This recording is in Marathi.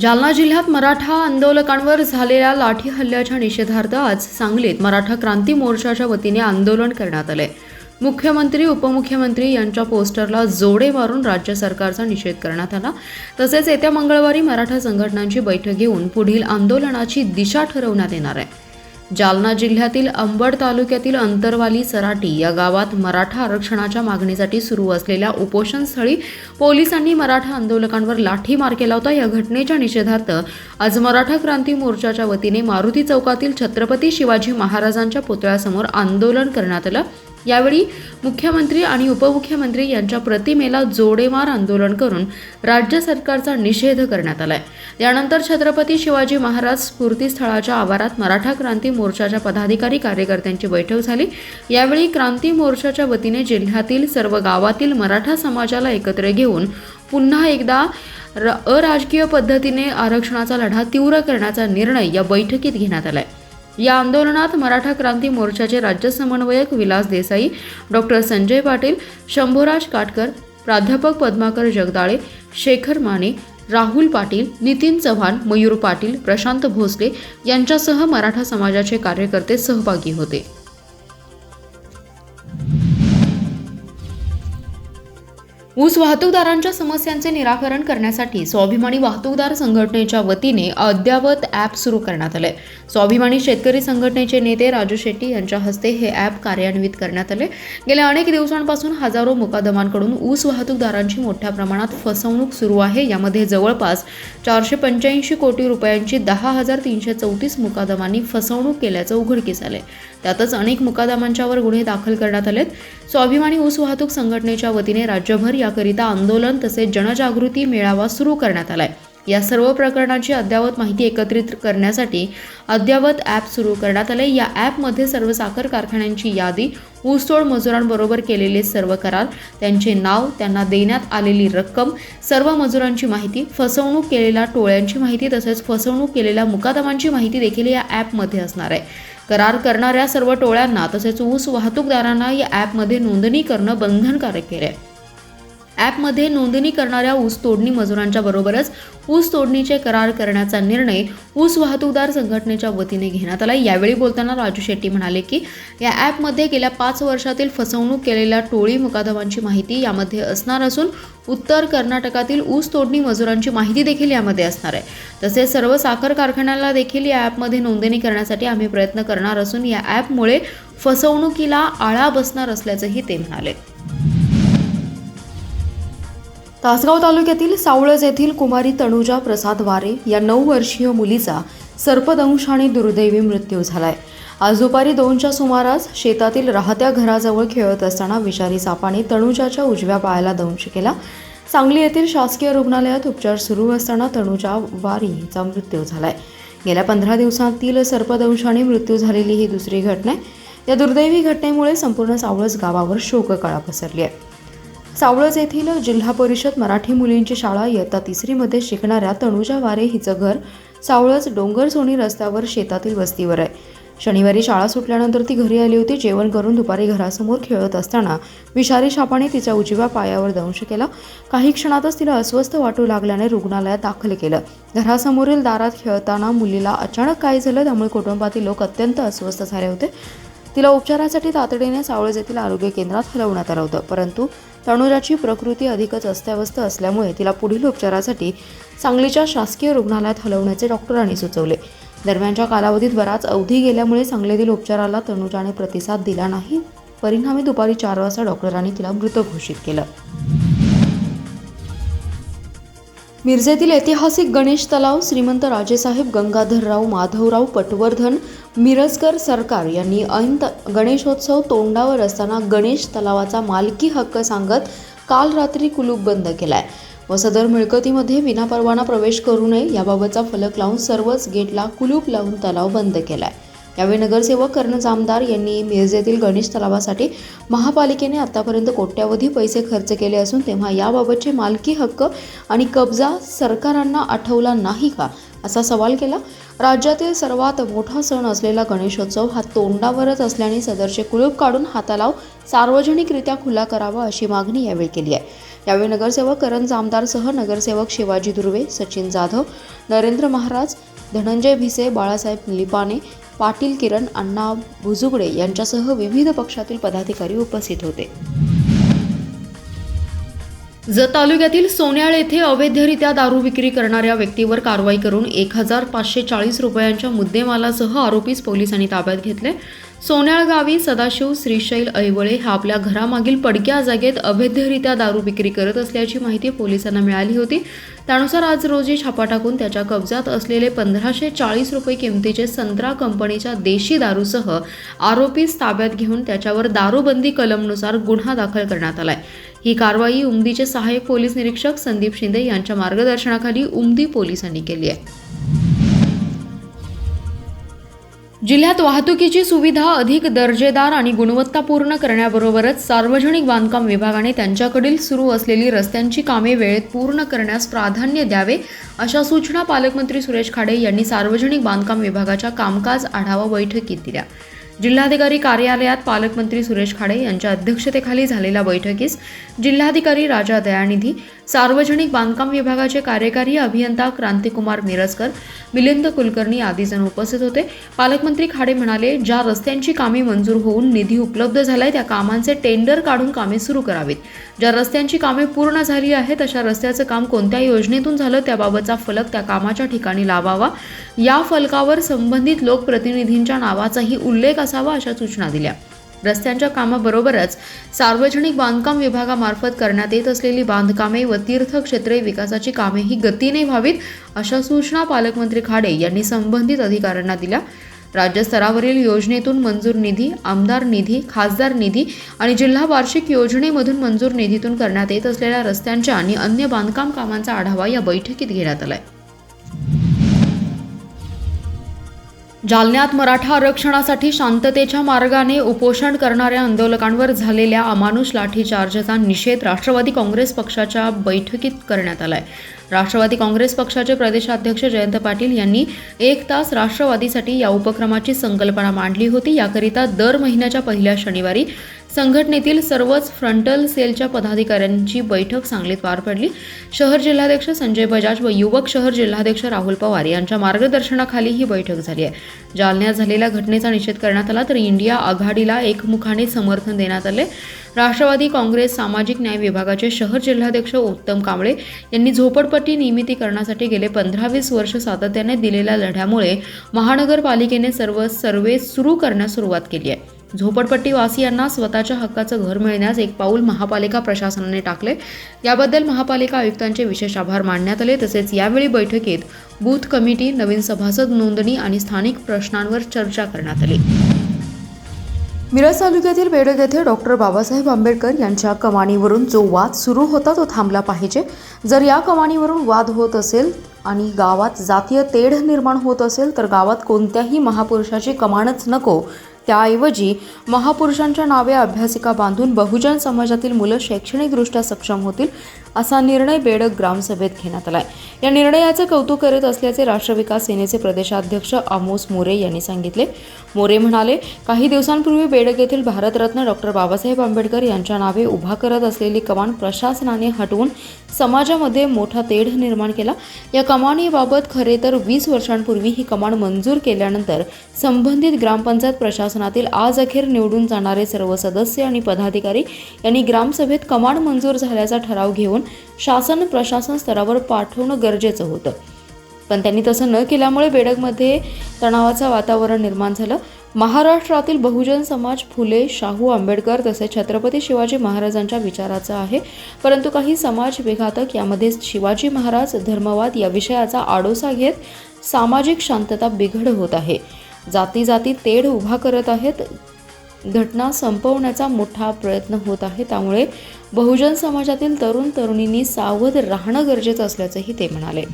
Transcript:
जालना जिल्ह्यात मराठा आंदोलकांवर झालेल्या लाठी हल्ल्याच्या निषेधार्थ आज सांगलीत मराठा क्रांती मोर्चाच्या वतीने आंदोलन करण्यात आले। मुख्यमंत्री उपमुख्यमंत्री यांच्या पोस्टरला जोडे मारून राज्य सरकारचा निषेध करण्यात आला। तसेच येत्या मंगळवारी मराठा संघटनांची बैठक घेऊन पुढील आंदोलनाची दिशा ठरवण्यात येणार आहे। जालना जिल्ह्यातील अंबड तालुक्यातील अंतरवाली सराटी या गावात मराठा आरक्षणाच्या मागणीसाठी सुरू असलेल्या उपोषणस्थळी पोलिसांनी मराठा आंदोलकांवर लाठीमार केला होता। या घटनेच्या निषेधार्थ आज मराठा क्रांती मोर्चाच्या वतीने मारुती चौकातील छत्रपती शिवाजी महाराजांच्या पुतळ्यासमोर आंदोलन करण्यात आलं। यावेळी मुख्यमंत्री आणि उपमुख्यमंत्री यांच्या प्रतिमेला जोडेमार आंदोलन करून राज्य सरकारचा निषेध करण्यात आलाय। यानंतर छत्रपती शिवाजी महाराज स्फूर्तीस्थळाच्या आवारात मराठा क्रांती मोर्चाच्या पदाधिकारी कार्यकर्त्यांची बैठक झाली। यावेळी क्रांती मोर्चाच्या वतीने जिल्ह्यातील सर्व गावातील मराठा समाजाला एकत्र घेऊन पुन्हा एकदा अराजकीय पद्धतीने आरक्षणाचा लढा तीव्र करण्याचा निर्णय या बैठकीत घेण्यात आलाय। या आंदोलनात मराठा क्रांती मोर्चाचे राज्य समन्वयक विलास देसाई, डॉक्टर संजय पाटील, शंभूराज काटकर, प्राध्यापक पद्माकर जगदाळे, शेखर माने, राहुल पाटील, नितीन चव्हाण, मयूर पाटील, प्रशांत भोसले यांच्यासह मराठा समाजाचे कार्यकर्ते सहभागी होते। ऊस वाहतूकदारांच्या समस्यांचे निराकरण करण्यासाठी स्वाभिमानी वाहतूकदार संघटनेच्या वतीने अद्ययावत ॲप सुरू करण्यात आले। स्वाभिमानी शेतकरी संघटनेचे नेते राजू शेट्टी यांच्या हस्ते हे ॲप कार्यान्वित करण्यात आले। गेल्या अनेक दिवसांपासून हजारो मुकादमांकडून ऊस वाहतूकदारांची मोठ्या प्रमाणात फसवणूक सुरू आहे। यामध्ये जवळपास 485 कोटी रुपयांची 10,334 मुकादमांनी फसवणूक केल्याचं उघडकीस आले। त्यातच अनेक मुकादमांच्यावर गुन्हे दाखल करण्यात आलेत। स्वाभिमानी ऊस वाहतूक संघटनेच्या वतीने राज्यभर याकरिता आंदोलन तसेच जनजागृती मेळावा सुरू करण्यात आलाय। या सर्व प्रकरणांची अद्ययावत माहिती एकत्रित करण्यासाठी अद्ययावत ॲप सुरू करण्यात आले। या ॲपमध्ये सर्व साखर कारखान्यांची यादी, ऊसतोड मजुरांबरोबर केलेले सर्व करार, त्यांचे नाव, त्यांना देण्यात आलेली रक्कम, सर्व मजुरांची माहिती, फसवणूक केलेल्या टोळ्यांची माहिती तसेच फसवणूक केलेल्या मुकादमांची माहिती देखील या ॲपमध्ये असणार आहे। करार करणाऱ्या सर्व टोळ्यांना तसेच ऊस वाहतूकदारांना या ॲपमध्ये नोंदणी करणं बंधनकारक केले आहे। ॲपमध्ये नोंदणी करणाऱ्या ऊस तोडणी मजुरांच्या बरोबरच ऊस तोडणीचे करार करण्याचा निर्णय ऊस वाहतूकदार संघटनेच्या वतीने घेण्यात आला। यावेळी बोलताना राजू शेट्टी म्हणाले की या ॲपमध्ये गेल्या 5 वर्षातील फसवणूक केलेल्या टोळी मुकादमांची माहिती यामध्ये असणार असून उत्तर कर्नाटकातील ऊस तोडणी मजुरांची माहिती देखील यामध्ये असणार आहे। तसेच सर्व साखर कारखान्याला देखील या ॲपमध्ये नोंदणी करण्यासाठी आम्ही प्रयत्न करणार असून या ॲपमुळे फसवणुकीला आळा बसणार असल्याचंही ते म्हणाले। तासगाव तालुक्यातील सावळज येथील कुमारी तनुजा प्रसाद वारे या 9 वर्षीय मुलीचा सर्पदंशाने दुर्दैवी मृत्यू झालाय। आज दुपारी 2च्या सुमारास शेतातील राहत्या घराजवळ खेळत असताना विषारी सापाने तनुजाच्या उजव्या पायाला दंश केला। सांगली येथील शासकीय रुग्णालयात उपचार सुरू असताना तनुजा वारी हिचा मृत्यू झालाय। गेल्या 15 दिवसांतील सर्पदंशाने मृत्यू झालेली ही दुसरी घटना आहे। या दुर्दैवी घटनेमुळे संपूर्ण सावळज गावावर शोककळा पसरली आहे। सावळज येथील जिल्हा परिषद मराठी मुलींची शाळा इयत्ता 3री मध्ये शिकणाऱ्या तनुजा वारे हिचं घर सावळज डोंगरसोनी रस्त्यावर शेतातील वस्तीवर आहे। शनिवारी शाळा सुटल्यानंतर ती घरी आली होती। जेवण करून दुपारी घरासमोर खेळत असताना विषारी सापाने तिच्या उजव्या पायावर दंश केला। काही क्षणातच तिला अस्वस्थ वाटू लागल्याने रुग्णालयात दाखल केलं। घरासमोरील दारात खेळताना मुलीला अचानक काय झालं त्यामुळे कुटुंबातील लोक अत्यंत अस्वस्थ झाले होते। तिला उपचारासाठी तातडीने सावळज येथील आरोग्य केंद्रात हलवण्यात आलं होतं, परंतु तनुजाची प्रकृती अधिकच अस्ताव्यस्त असल्यामुळे तिला पुढील उपचारासाठी सांगलीच्या शासकीय रुग्णालयात हलवण्याचे डॉक्टरांनी सुचवले। दरम्यानच्या कालावधीत बराच अवधी गेल्यामुळे सांगलीतील उपचाराला तनुजाने प्रतिसाद दिला नाही। परिणामी दुपारी 4 वाजता डॉक्टरांनी तिला मृत घोषित केलं। मिरजेतील ऐतिहासिक गणेश तलाव श्रीमंत राजेसाहेब गंगाधरराव माधवराव पटवर्धन मिरजकर सरकार यांनी ऐन गणेशोत्सव तोंडावर असताना गणेश तलावाचा मालकी हक्क सांगत काल रात्री कुलूप बंद केलाय व सदर मिळकतीमध्ये विनापरवाना प्रवेश करू नये याबाबतचा फलक लावून सर्वच गेटला कुलूप लावून तलाव बंद केलाय। यावेळी नगरसेवक कर्नल आमदार यांनी मिरजेतील गणेश तलावासाठी महापालिकेने आतापर्यंत कोट्यावधी पैसे खर्च केले असून तेव्हा याबाबतचे मालकी हक्क आणि कब्जा सरकारांना आठवला नाही का असा सवाल केला। राज्यातील सर्वात मोठा सण असलेला गणेशोत्सव हा तोंडावरच असल्याने सदरचे कुलूप काढून हा तलाव सार्वजनिकरित्या खुला करावा अशी मागणी यावेळी केली आहे। यावेळी नगरसेवक करण जामदारसह नगरसेवक शिवाजी दुर्वे, सचिन जाधव, नरेंद्र महाराज, धनंजय भिसे, बाळासाहेब लिपाने, पाटील किरण, अण्णा भुजुगडे यांच्यासह विविध पक्षातील पदाधिकारी उपस्थित होते. जत तालुक्यातील सोन्याळ येथे अवैधरित्या दारू विक्री करणाऱ्या व्यक्तीवर कारवाई करून 1,540 रुपयांच्या मुद्देमालासह आरोपीस पोलिसांनी ताब्यात घेतले. सोन्याळ गावी सदाशिव श्रीशैल ऐवळे हा आपल्या घरामागील पडक्या जागेत अवैधरित्या दारू विक्री करत असल्याची माहिती पोलिसांना मिळाली होती. त्यानुसार आज रोजी छापा टाकून त्याच्या कब्जात असलेले 1,540 रुपये किमतीचे संत्रा कंपनीच्या देशी दारूसह आरोपीस ताब्यात घेऊन त्याच्यावर दारूबंदी कलमनुसार गुन्हा दाखल करण्यात आलाय. ही कारवाई उमदीचे सहाय्यक पोलीस निरीक्षक संदीप शिंदे यांच्या मार्गदर्शनाखाली उमदी पोलिसांनी केली आहे. जिल्ह्यात वाहतुकीची सुविधा अधिक दर्जेदार आणि गुणवत्तापूर्ण करण्याबरोबरच सार्वजनिक बांधकाम विभागाने त्यांच्याकडील सुरू असलेली रस्त्यांची कामे वेळेत पूर्ण करण्यास प्राधान्य द्यावे अशा सूचना पालकमंत्री सुरेश खाडे यांनी सार्वजनिक बांधकाम विभागाच्या कामकाज आढावा बैठकीत दिल्या. जिल्हाधिकारी कार्यालयात पालकमंत्री सुरेश खाडे यांच्या अध्यक्षतेखाली झालेल्या बैठकीस जिल्हाधिकारी राजा दयानिधी, सार्वजनिक बांधकाम विभागाचे कार्यकारी अभियंता क्रांतिकुमार मिरजकर, मिलिंद कुलकर्णी आदी जण उपस्थित होते. पालकमंत्री खाडे म्हणाले, ज्या रस्त्यांची कामे मंजूर होऊन निधी उपलब्ध झालाय त्या कामांचे टेंडर काढून कामे सुरू करावीत. ज्या रस्त्यांची कामे पूर्ण झाली आहेत अशा रस्त्याचं काम कोणत्या योजनेतून झालं त्याबाबतचा फलक त्या कामाच्या ठिकाणी लावावा. या फलकावर संबंधित लोकप्रतिनिधींच्या नावाचाही उल्लेख असावा अशा सूचना दिल्या. रस्त्यांच्या कामाबरोबरच सार्वजनिक बांधकाम विभागामार्फत करण्यात येत असलेली बांधकामे व तीर्थक्षेत्रे विकासाची कामेही गतीने व्हावीत अशा सूचना पालकमंत्री खाडे यांनी संबंधित अधिकाऱ्यांना दिल्या. राज्यस्तरावरील योजनेतून मंजूर निधी, आमदार निधी, खासदार निधी आणि जिल्हा वार्षिक योजनेमधून मंजूर निधीतून करण्यात येत असलेल्या रस्त्यांच्या आणि अन्य बांधकाम कामांचा आढावा या बैठकीत घेण्यात आलाय. जालन्यात मराठा आरक्षणासाठी शांततेच्या मार्गाने उपोषण करणाऱ्या आंदोलकांवर झालेल्या अमानुष लाठीचार्जचा निषेध राष्ट्रवादी काँग्रेस पक्षाच्या बैठकीत करण्यात आलाय. राष्ट्रवादी काँग्रेस पक्षाचे प्रदेशाध्यक्ष जयंत पाटील यांनी 1 तास राष्ट्रवादीसाठी या उपक्रमाची संकल्पना मांडली होती. याकरिता दर महिन्याच्या पहिल्या शनिवारी संघटनेतील सर्वच फ्रंटल सेलच्या पदाधिकाऱ्यांची बैठक सांगलीत पार पडली. शहर जिल्हाध्यक्ष संजय बजाज व युवक शहर जिल्हाध्यक्ष राहुल पवार यांच्या मार्गदर्शनाखाली ही बैठक झाली आहे. जालन्यात झालेल्या घटनेचा निषेध करण्यात आला तर इंडिया आघाडीला एकमुखाने समर्थन देण्यात आले. राष्ट्रवादी काँग्रेस सामाजिक न्याय विभागाचे शहर जिल्हाध्यक्ष उत्तम कांबळे यांनी झोपडपट्टी नियमितीकरणासाठी गेले 15-20 वर्ष सातत्याने दिलेल्या लढ्यामुळे महानगरपालिकेने सर्वे सुरू करण्यास सुरुवात केली आहे. झोपडपट्टीवासियांना स्वतःच्या हक्काचं घर मिळण्यास एक पाऊल महापालिका प्रशासनाने टाकले. याबद्दल महापालिका आयुक्तांचे विशेष आभार मानण्यात आले. तसेच यावेळी बैठकीत बूथ कमिटी, नवीन सभासद नोंदणी आणि स्थानिक प्रश्नांवर चर्चा करण्यात आली. मिरज तालुक्यातील बेडग येथे डॉक्टर बाबासाहेब आंबेडकर यांच्या कमानीवरून जो वाद सुरू होता तो थांबला पाहिजे. जर या कमानीवरून वाद होत असेल आणि गावात जातीय तेढ निर्माण होत असेल तर गावात कोणत्याही महापुरुषाची कमानच नको. त्याऐवजी महापुरुषांच्या नावे अभ्यासिका बांधून बहुजन समाजातील मुलं शैक्षणिकदृष्ट्या सक्षम होतील असा निर्णय बेडग ग्रामसभेत घेण्यात आलाय. या निर्णयाचे कौतुक करीत असल्याचे राष्ट्र विकास सेनेचे प्रदेशाध्यक्ष आमोस मोरे यांनी सांगितले. मोरे म्हणाले, काही दिवसांपूर्वी बेडग येथील भारतरत्न डॉक्टर बाबासाहेब आंबेडकर यांच्या नावे उभा करत असलेली कमान प्रशासनाने हटवून समाजामध्ये मोठा तेढ निर्माण केला. या कमानीबाबत खरे तर 20 वर्षांपूर्वी ही कमान मंजूर केल्यानंतर संबंधित ग्रामपंचायत प्रशासनातील आज अखेर निवडून जाणारे सर्व सदस्य आणि पदाधिकारी यांनी ग्रामसभेत कमान मंजूर झाल्याचा ठराव घेऊन शासन प्रशासन स्तरावर पाठवणं गरजेचं होतं. पण त्यांनी तसं न केल्यामुळे बेडगमध्ये तणावाचं वातावरण निर्माण झालं. महाराष्ट्रातील बहुजन समाज फुले, शाहू आंबेडकर तसेच छत्रपती शिवाजी महाराजांच्या विचाराचा आहे. परंतु काही समाज विघातक यामध्ये शिवाजी महाराज, धर्मवाद या विषयाचा आडोसा घेत सामाजिक शांतता बिघड होत आहे. जाती तेढ उभा करत आहेत. घटना संपवण्याचा मोठा प्रयत्न होत आहे. त्यामुळे बहुजन समाजातील तरुण तरुणींनी सावध राहणं गरजेचं असल्याचंही ते म्हणाले.